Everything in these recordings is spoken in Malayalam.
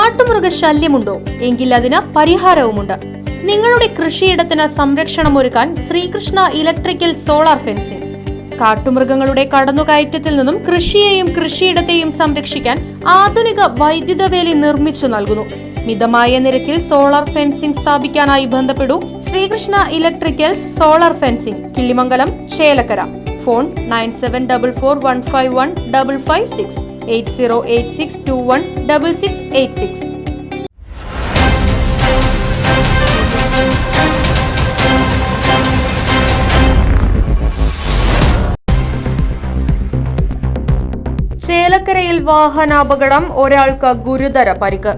കാട്ടുമൃഗശല്യമുണ്ടോ? എങ്കിൽ അതിന് പരിഹാരവുമുണ്ട്. നിങ്ങളുടെ കൃഷിയിടത്തിന് സംരക്ഷണമൊരുക്കാൻ ശ്രീകൃഷ്ണ ഇലക്ട്രിക്കൽ സോളാർ ഫെൻസിംഗ്. കാട്ടുമൃഗങ്ങളുടെ കടന്നുകയറ്റത്തിൽ നിന്നും കൃഷിയെയും കൃഷിയിടത്തെയും സംരക്ഷിക്കാൻ ആധുനിക വൈദ്യുത വേലി നിർമ്മിച്ചു നൽകുന്നു. മിതമായ നിരക്കിൽ സോളാർ ഫെൻസിംഗ് സ്ഥാപിക്കാനായി ബന്ധപ്പെടൂ. Sreekrishna electricals solar fencing, Killimangalam, Chelakkara. Phone 9744151556 8086216686. ചേലക്കരയിൽ വാഹനാപകടം, ഒരാൾക്ക് ഗുരുതര പരിക്ക്.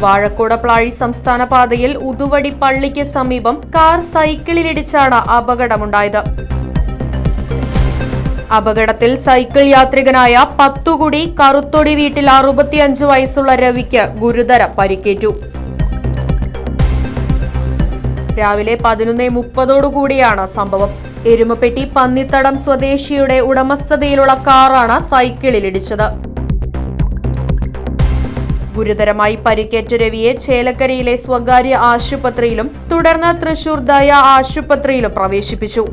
വാഴക്കോട് പ്ലാഴി സംസ്ഥാന പാതയിൽ ഉതുവടി പള്ളിക്ക് സമീപം കാർ സൈക്കിളിലിടിച്ചാണ് അപകടമുണ്ടായത്. അപകടത്തിൽ സൈക്കിൾ യാത്രികനായ പത്തുകുടി കറുത്തൊടി വീട്ടിൽ 65 വയസ്സുള്ള രവിക്ക് ഗുരുതര പരിക്കേറ്റു. രാവിലെ 11:30 സംഭവം. എരുമപ്പെട്ടി പന്നിത്തടം സ്വദേശിയുടെ ഉടമസ്ഥതയിലുള്ള കാറാണ് സൈക്കിളിലിടിച്ചത്. ഗുരുതരമായി പരിക്കേറ്റ രവിയെ ചേലക്കരയിലെ സ്വകാര്യ ആശുപത്രിയിലും തുടർന്ന് തൃശൂർ ദയ ആശുപത്രിയിലും പ്രവേശിപ്പിച്ചു.